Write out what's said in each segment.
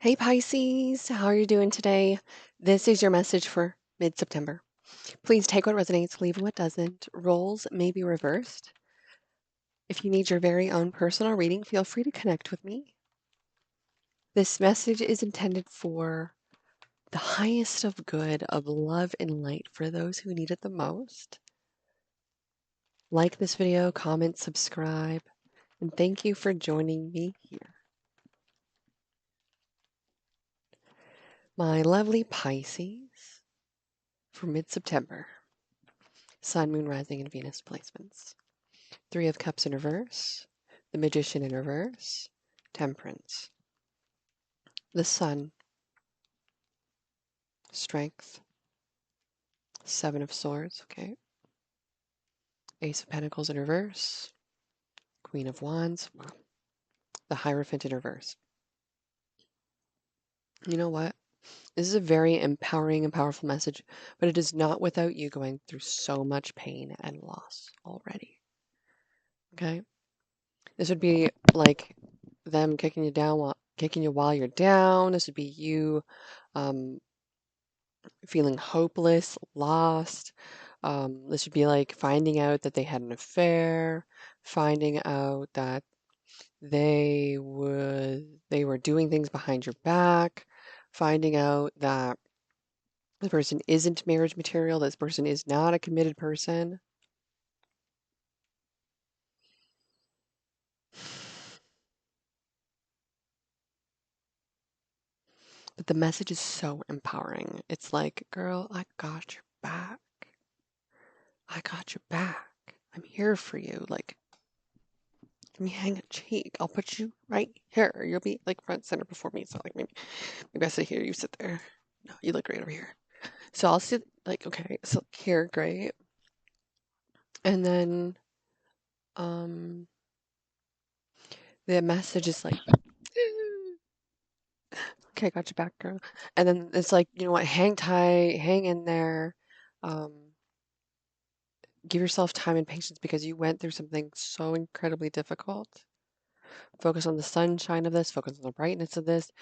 Hey Pisces, how are you doing today? This is your message for mid-September. Please take what resonates, leave what doesn't. Roles may be reversed. If you need your very own personal reading, feel free to connect with me. This message is intended for the highest of good, of love and light for those who need it the most. Like this video, comment, subscribe, and thank you for joining me here. My lovely Pisces for mid-September. Sun, Moon, Rising, and Venus placements. Three of Cups in reverse, the Magician in reverse, Temperance, the Sun, Strength, Seven of Swords, okay, Ace of Pentacles in reverse, Queen of Wands, the Hierophant in reverse. You know what? This is a very empowering and powerful message, but it is not without you going through so much pain and loss already. Okay? This would be like them kicking you while you're down. This would be you feeling hopeless, lost. This would be like finding out that they had an affair, finding out that they were doing things behind your back, finding out that the person isn't marriage material, this person is not a committed person. But the message is so empowering. It's like, girl, I got your back. I got your back. I'm here for you. Like, let me hang a cheek. I'll put you right here. You'll be like front center before me. So like maybe I sit here, you sit there. No, you look great over here. So I'll sit like, okay, so here, great. And then the message is like, okay, got your back, girl. And then it's like, you know what, hang tight, hang in there. Give yourself time and patience because you went through something so incredibly difficult. Focus on the sunshine of this, focus on the brightness of this,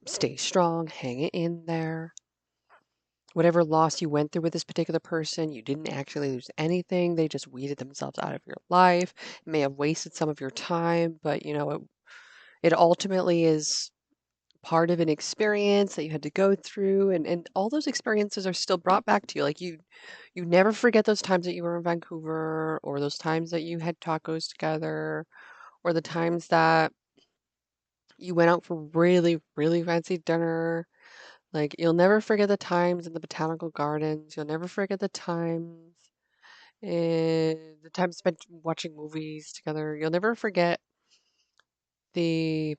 stay strong, hang it in there. Whatever loss you went through with this particular person, you didn't actually lose anything. They just weeded themselves out of your life. It may have wasted some of your time, but it ultimately is part of an experience that you had to go through, and all those experiences are still brought back to you. Like you never forget those times that you were in Vancouver, or those times that you had tacos together, or the times that you went out for really, really fancy dinner. Like, you'll never forget the times in the botanical gardens. You'll never forget the time spent watching movies together. You'll never forget the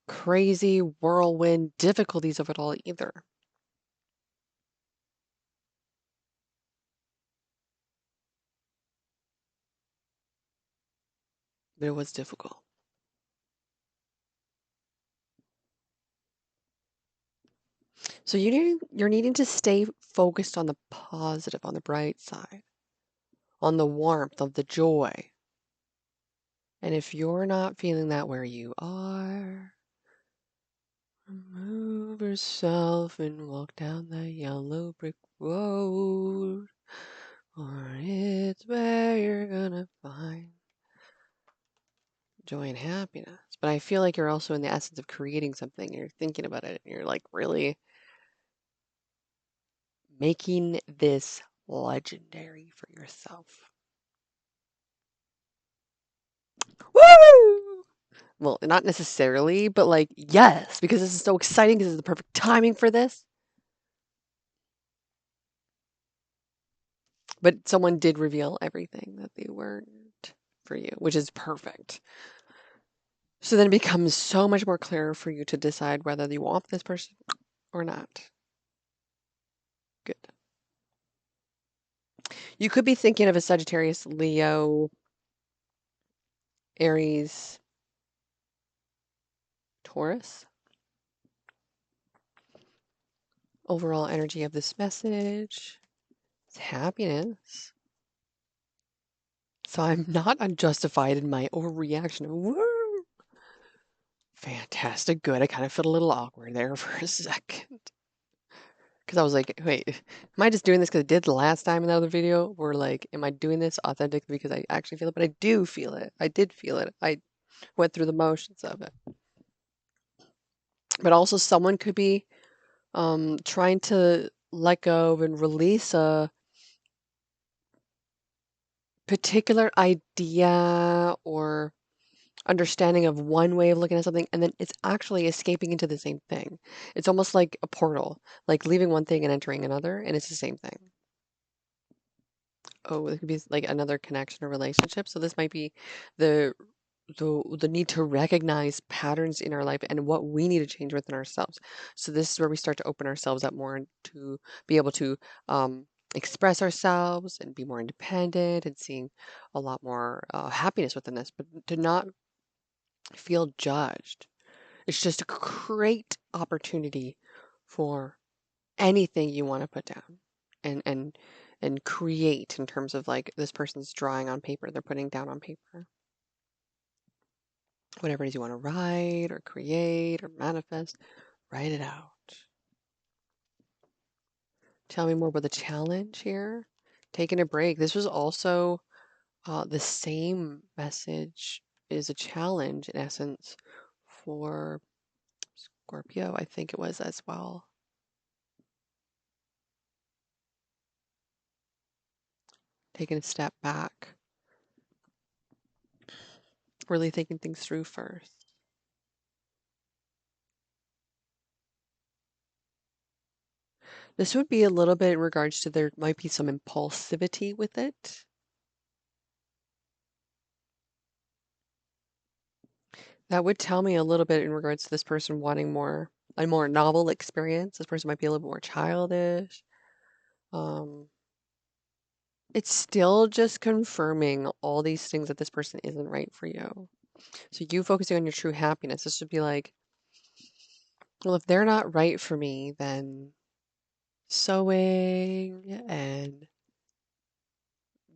crazy whirlwind difficulties of it all either. But it was difficult. So you're needing to stay focused on the positive, on the bright side, on the warmth of the joy. And if you're not feeling that where you are, remove yourself and walk down the yellow brick road, or it's where you're gonna find joy and happiness. But I feel like you're also in the essence of creating something. You're thinking about it, and you're like really making this legendary for yourself. Woo! Well, not necessarily, but like, yes, because this is so exciting. This is the perfect timing for this. But someone did reveal everything that they weren't for you, which is perfect. So then it becomes so much more clear for you to decide whether you want this person or not. Good. You could be thinking of a Sagittarius, Leo, Aries, Taurus. Overall energy of this message is happiness. So I'm not unjustified in my overreaction of woo, Fantastic. Good. I kind of felt a little awkward there for a second. Because I was like, wait, am I just doing this because I did the last time in the other video? Or like, am I doing this authentically because I actually feel it? But I do feel it. I did feel it. I went through the motions of it. But also someone could be trying to let go and release a particular idea or understanding of one way of looking at something, and then it's actually escaping into the same thing. It's almost like a portal, like leaving one thing and entering another, and it's the same thing. Oh, it could be like another connection or relationship. So this might be the the need to recognize patterns in our life and what we need to change within ourselves. So this is where we start to open ourselves up more to be able to express ourselves and be more independent and seeing a lot more happiness within this, but to not feel judged. It's just a great opportunity for anything you want to put down and create in terms of like this person's drawing on paper, they're putting down on paper. Whatever it is you want to write or create or manifest, write it out. Tell me more about the challenge here. Taking a break. This was also the same message is a challenge in essence for Scorpio, I think it was as well. Taking a step back, really thinking things through first. This would be a little bit in regards to there might be some impulsivity with it. That would tell me a little bit in regards to this person wanting a more novel experience. This person might be a little more childish. Um, it's still just confirming all these things that this person isn't right for you. So you focusing on your true happiness, this should be like, well, if they're not right for me, then sewing and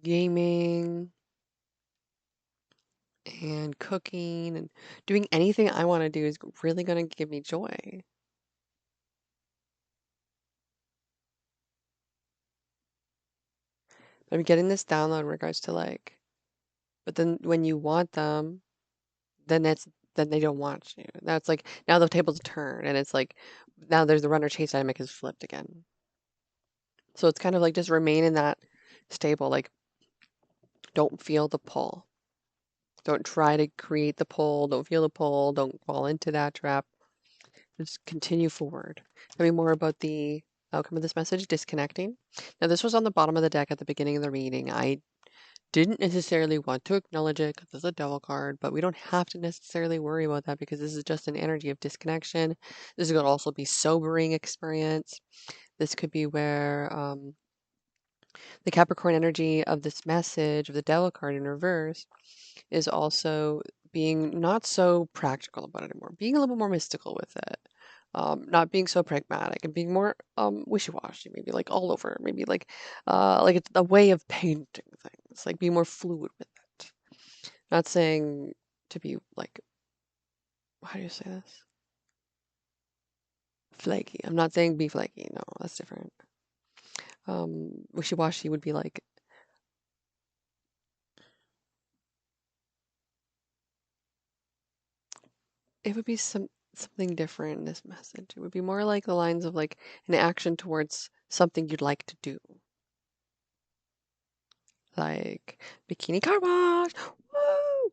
gaming and cooking and doing anything I want to do is really going to give me joy. I'm getting this download in regards to like, but then when you want them, then then they don't want you. Now it's like now the tables turn and it's like now there's the runner chase dynamic is flipped again. So it's kind of like just remain in that stable, like don't feel the pull. Don't try to create the pull, don't feel the pull, don't fall into that trap. Just continue forward. Tell me more about the outcome of this message, disconnecting. Now this was on the bottom of the deck at the beginning of the reading. I didn't necessarily want to acknowledge it because it's a devil card, but we don't have to necessarily worry about that because this is just an energy of disconnection. This is going to also be sobering experience. This could be where the Capricorn energy of this message of the devil card in reverse is also being not so practical about it anymore, being a little bit more mystical with it. Not being so pragmatic and being more wishy-washy, maybe like all over, maybe like it's a way of painting things, like be more fluid with it. Not saying to be like, how do you say this? Flaky. I'm not saying be flaky. No, that's different. Wishy-washy would be like, it would be something different in this message. It would be more like the lines of like an action towards something you'd like to do. Like bikini car wash. Woo!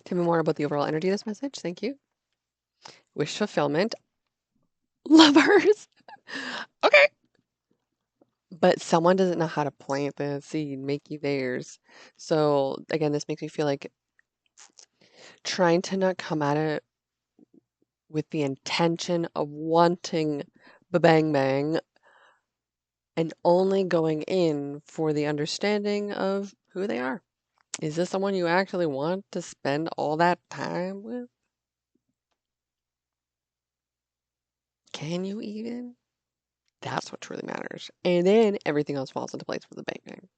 Tell me more about the overall energy of this message. Thank you. Wish fulfillment. Lovers. Okay. But someone doesn't know how to plant the seed, make you theirs. So again, this makes me feel like trying to not come at it with the intention of wanting the bang bang and only going in for the understanding of who they are. Is this someone you actually want to spend all that time with? Can you even? That's what truly matters. And then everything else falls into place for the bang bang.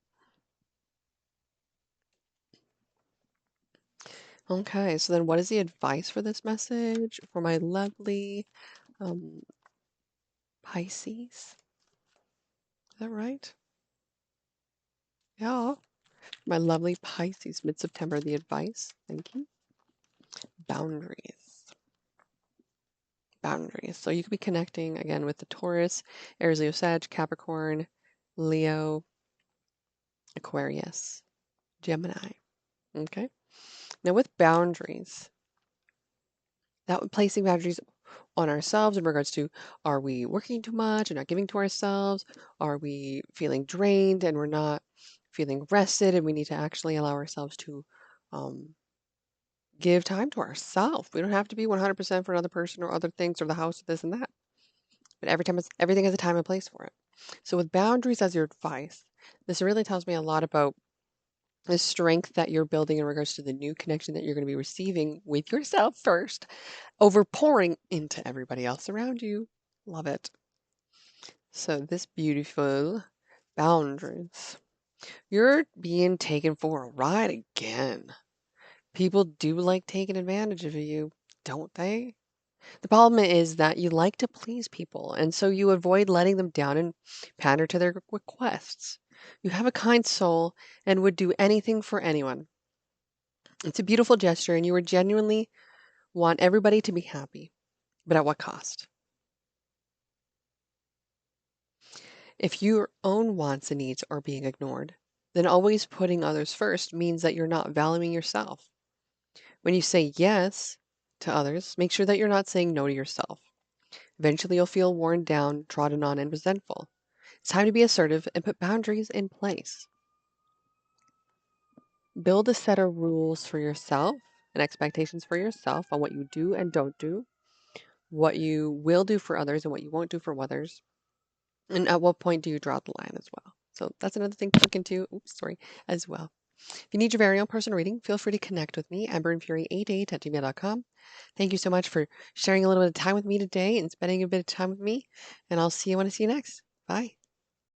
Okay, so then what is the advice for this message for my lovely um, Pisces? Is that right? Yeah. My lovely Pisces, mid-September, the advice. Thank you. Boundaries. Boundaries. So you could be connecting again with the Taurus, Aries, Leo, Sag, Capricorn, Leo, Aquarius, Gemini. Okay. Now with boundaries, that placing boundaries on ourselves in regards to, are we working too much and not giving to ourselves? Are we feeling drained and we're not feeling rested and we need to actually allow ourselves to give time to ourselves? We don't have to be 100% for another person or other things or the house or this and that. But everything has a time and place for it. So with boundaries as your advice, this really tells me a lot about the strength that you're building in regards to the new connection that you're going to be receiving with yourself first, over pouring into everybody else around you. Love it. So this beautiful boundaries. You're being taken for a ride again. People do like taking advantage of you, don't they? The problem is that you like to please people, and so you avoid letting them down and pander to their requests. You have a kind soul and would do anything for anyone. It's a beautiful gesture, and you would genuinely want everybody to be happy. But at what cost? If your own wants and needs are being ignored, then always putting others first means that you're not valuing yourself. When you say yes to others, make sure that you're not saying no to yourself. Eventually, you'll feel worn down, trodden on, and resentful. It's time to be assertive and put boundaries in place. Build a set of rules for yourself and expectations for yourself on what you do and don't do, what you will do for others and what you won't do for others, and at what point do you draw the line as well. So that's another thing to look into, as well. If you need your very own personal reading, feel free to connect with me, emberandfury88@gmail.com. Thank you so much for sharing a little bit of time with me today and spending a bit of time with me, and I'll see you when I see you next. Bye.